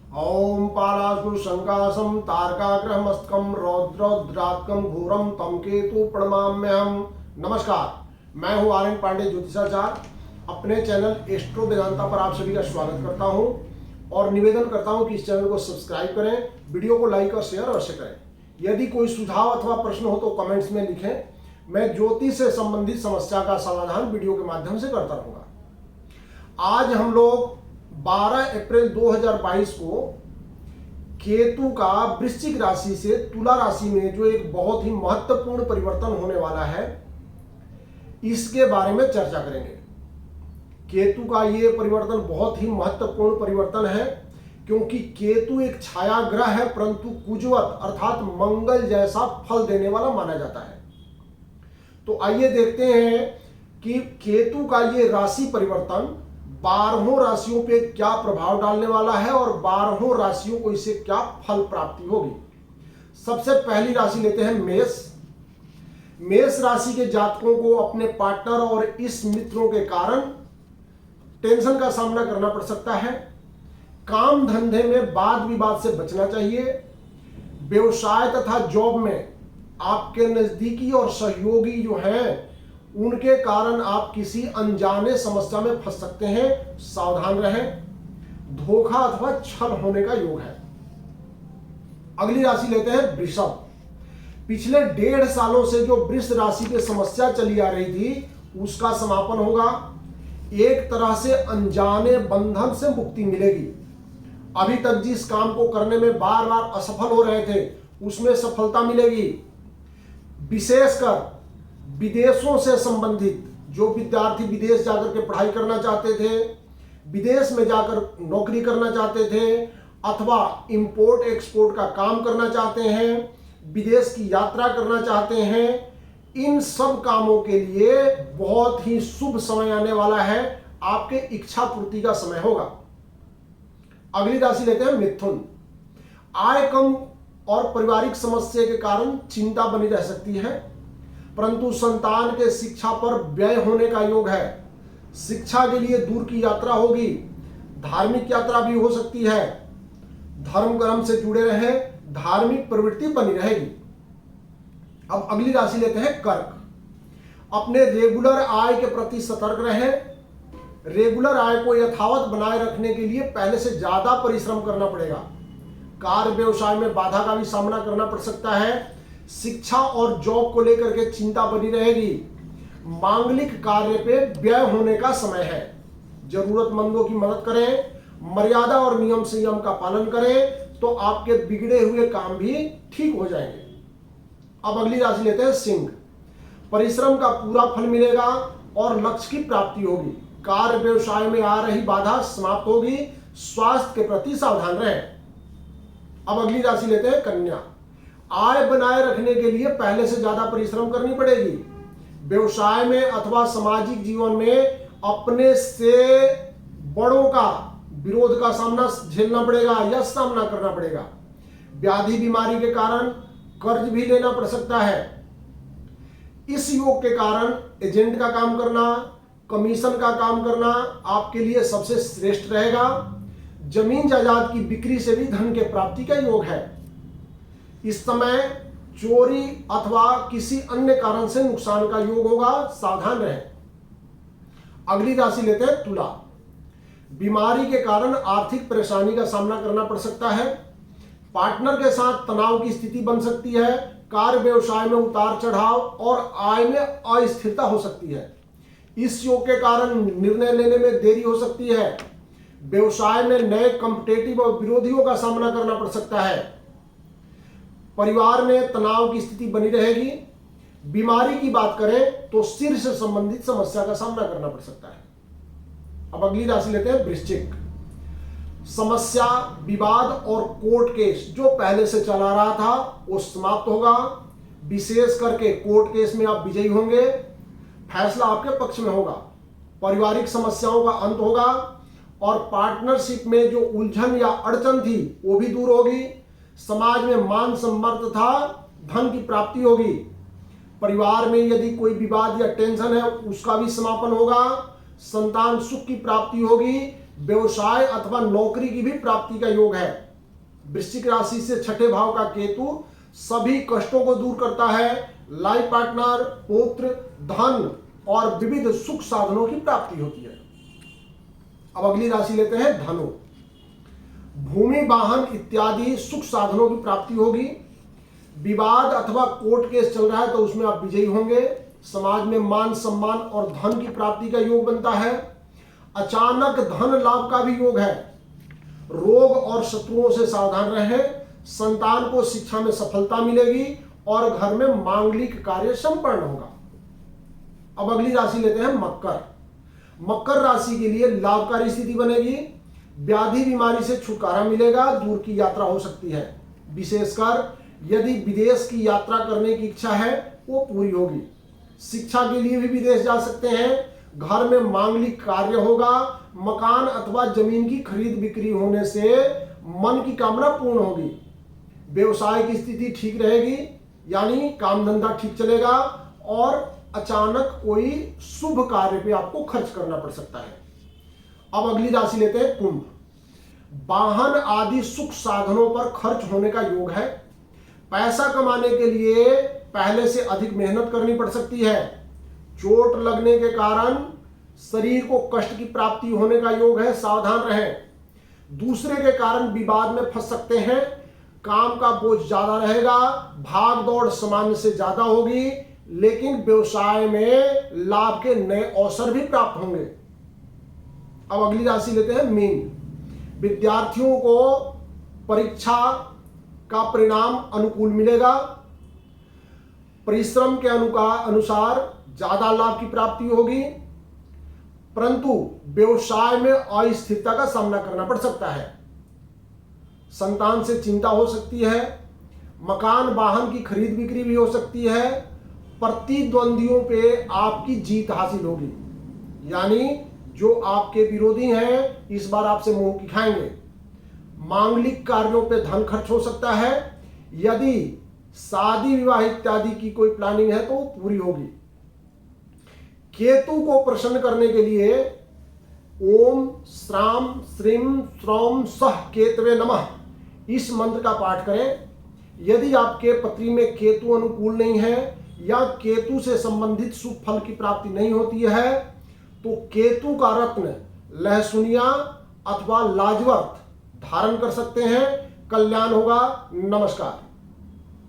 ओम पालाशु शंकासम तारकाग्रहमस्तकम रौद्रोद्रात्कम घोरम तम केतु प्रणमाम्यहम। नमस्कार, मैं हूं आर्यन पांडे ज्योतिषाचार्य। अपने चैनल एस्ट्रो वेदांता पर आप सभी का स्वागत करता हूं और निवेदन करता हूं कि इस चैनल को सब्सक्राइब करें, वीडियो को लाइक और शेयर अवश्य करें। यदि कोई सुझाव अथवा प्रश्न हो तो कमेंट्स में लिखें। मैं ज्योतिष से संबंधित समस्या का समाधान वीडियो के माध्यम से करता रहूंगा। आज हम लोग 12 अप्रैल 2022 को केतु का वृश्चिक राशि से तुला राशि में जो एक बहुत ही महत्वपूर्ण परिवर्तन होने वाला है, इसके बारे में चर्चा करेंगे। केतु का ये परिवर्तन बहुत ही महत्वपूर्ण परिवर्तन है, क्योंकि केतु एक छाया ग्रह है, परंतु कुजवत अर्थात मंगल जैसा फल देने वाला माना जाता है। तो आइए देखते हैं कि केतु का ये राशि परिवर्तन 12 राशियों पे क्या प्रभाव डालने वाला है और 12 राशियों को इससे क्या फल प्राप्ति होगी। सबसे पहली राशि लेते हैं मेष। मेष राशि के जातकों को अपने पार्टनर और इस मित्रों के कारण टेंशन का सामना करना पड़ सकता है। काम धंधे में वाद विवाद से बचना चाहिए। व्यवसाय तथा जॉब में आपके नजदीकी और सहयोगी जो हैं, उनके कारण आप किसी अनजाने समस्या में फंस सकते हैं, सावधान रहें। धोखा अथवा छल होने का योग है। अगली राशि लेते हैं वृषभ। पिछले 1.5 सालों से जो वृष राशि पे समस्या चली आ रही थी, उसका समापन होगा। एक तरह से अनजाने बंधन से मुक्ति मिलेगी। अभी तक जिस काम को करने में बार बार असफल हो रहे थे, उसमें सफलता मिलेगी। विशेषकर विदेशों से संबंधित जो विद्यार्थी विदेश जाकर के पढ़ाई करना चाहते थे, विदेश में जाकर नौकरी करना चाहते थे, अथवा इंपोर्ट एक्सपोर्ट का काम करना चाहते हैं, विदेश की यात्रा करना चाहते हैं, इन सब कामों के लिए बहुत ही शुभ समय आने वाला है। आपके इच्छा पूर्ति का समय होगा। अगली राशि लेते हैं मिथुन। आय कम और पारिवारिक समस्या के कारण चिंता बनी रह सकती है, परंतु संतान के शिक्षा पर व्यय होने का योग है। शिक्षा के लिए दूर की यात्रा होगी। धार्मिक यात्रा भी हो सकती है। धर्म कर्म से जुड़े रहे, धार्मिक प्रवृत्ति बनी रहेगी। अब अगली राशि लेते हैं कर्क। अपने रेगुलर आय के प्रति सतर्क रहें। रेगुलर आय को यथावत बनाए रखने के लिए पहले से ज्यादा परिश्रम करना पड़ेगा। कार्य व्यवसाय में बाधा का भी सामना करना पड़ सकता है। शिक्षा और जॉब को लेकर के चिंता बनी रहेगी। मांगलिक कार्य पे व्यय होने का समय है। जरूरतमंदों की मदद करें, मर्यादा और नियम संयम का पालन करें, तो आपके बिगड़े हुए काम भी ठीक हो जाएंगे। अब अगली राशि लेते हैं सिंह। परिश्रम का पूरा फल मिलेगा और लक्ष्य की प्राप्ति होगी। कार्य व्यवसाय में आ रही बाधा समाप्त होगी। स्वास्थ्य के प्रति सावधान रहें। अब अगली राशि लेते हैं कन्या। आय बनाए रखने के लिए पहले से ज्यादा परिश्रम करनी पड़ेगी। व्यवसाय में अथवा सामाजिक जीवन में अपने से बड़ों का विरोध का सामना झेलना पड़ेगा या सामना करना पड़ेगा। व्याधि बीमारी के कारण कर्ज भी लेना पड़ सकता है। इस योग के कारण एजेंट का काम करना, कमीशन का काम करना आपके लिए सबसे श्रेष्ठ रहेगा। जमीन जायदाद की बिक्री से भी धन के प्राप्ति का योग है। इस समय चोरी अथवा किसी अन्य कारण से नुकसान का योग होगा, सावधान रहें। अगली राशि लेते हैं तुला। बीमारी के कारण आर्थिक परेशानी का सामना करना पड़ सकता है। पार्टनर के साथ तनाव की स्थिति बन सकती है। कार्य व्यवसाय में उतार चढ़ाव और आय में अस्थिरता हो सकती है। इस योग के कारण निर्णय लेने में देरी हो सकती है। व्यवसाय में नए कॉम्पिटिटिव और विरोधियों का सामना करना पड़ सकता है। परिवार में तनाव की स्थिति बनी रहेगी। बीमारी की बात करें तो सिर से संबंधित समस्या का सामना करना पड़ सकता है। अब अगली राशि लेते हैं वृश्चिक। समस्या, विवाद और कोर्ट केस जो पहले से चला रहा था, वो समाप्त होगा। विशेष करके कोर्ट केस में आप विजयी होंगे। फैसला आपके पक्ष में होगा। पारिवारिक समस्याओं का अंत होगा और पार्टनरशिप में जो उलझन या अड़चन थी, वो भी दूर होगी। समाज में मान सम्मान तथा धन की प्राप्ति होगी। परिवार में यदि कोई विवाद या टेंशन है, उसका भी समापन होगा। संतान सुख की प्राप्ति होगी। व्यवसाय अथवा नौकरी की भी प्राप्ति का योग है। वृश्चिक राशि से छठे भाव का केतु सभी कष्टों को दूर करता है। लाइफ पार्टनर, पुत्र, धन और विविध सुख साधनों की प्राप्ति होती है। अब अगली राशि लेते हैं धनु। भूमि, वाहन इत्यादि सुख साधनों की प्राप्ति होगी। विवाद अथवा कोर्ट केस चल रहा है तो उसमें आप विजयी होंगे। समाज में मान सम्मान और धन की प्राप्ति का योग बनता है। अचानक धन लाभ का भी योग है। रोग और शत्रुओं से सावधान रहें। संतान को शिक्षा में सफलता मिलेगी और घर में मांगलिक कार्य संपन्न होगा। अब अगली राशि लेते हैं मकर। मकर राशि के लिए लाभकारी स्थिति बनेगी। व्याधि बीमारी से छुटकारा मिलेगा। दूर की यात्रा हो सकती है। विशेषकर यदि विदेश की यात्रा करने की इच्छा है वो पूरी होगी। शिक्षा के लिए भी विदेश जा सकते हैं। घर में मांगलिक कार्य होगा। मकान अथवा जमीन की खरीद बिक्री होने से मन की कामना पूर्ण होगी। व्यवसाय की स्थिति ठीक रहेगी, यानी काम धंधा ठीक चलेगा और अचानक कोई शुभ कार्य पे आपको खर्च करना पड़ सकता है। अब अगली राशि लेते हैं कुंभ। वाहन आदि सुख साधनों पर खर्च होने का योग है। पैसा कमाने के लिए पहले से अधिक मेहनत करनी पड़ सकती है। चोट लगने के कारण शरीर को कष्ट की प्राप्ति होने का योग है, सावधान रहें। दूसरे के कारण विवाद में फंस सकते हैं। काम का बोझ ज्यादा रहेगा। भाग दौड़ सामान्य से ज्यादा होगी, लेकिन व्यवसाय में लाभ के नए अवसर भी प्राप्त होंगे। अब अगली राशि लेते हैं मीन। विद्यार्थियों को परीक्षा का परिणाम अनुकूल मिलेगा। परिश्रम के अनुसार ज्यादा लाभ की प्राप्ति होगी, परंतु व्यवसाय में अस्थिरता का सामना करना पड़ सकता है। संतान से चिंता हो सकती है। मकान वाहन की खरीद बिक्री भी हो सकती है। प्रतिद्वंदियों पे आपकी जीत हासिल होगी, यानी जो आपके विरोधी हैं इस बार आपसे मुंह की खाएंगे। मांगलिक कार्यों पे धन खर्च हो सकता है। यदि शादी विवाह इत्यादि की कोई प्लानिंग है तो वो पूरी होगी। केतु को प्रसन्न करने के लिए ओम श्राम श्रीम श्रौम सह केतवे नमः इस मंत्र का पाठ करें। यदि आपके पत्री में केतु अनुकूल नहीं है या केतु से संबंधित शुभ फल की प्राप्ति नहीं होती है तो केतु का रत्न लहसुनिया अथवा लाजवंत धारण कर सकते हैं। कल्याण होगा। नमस्कार।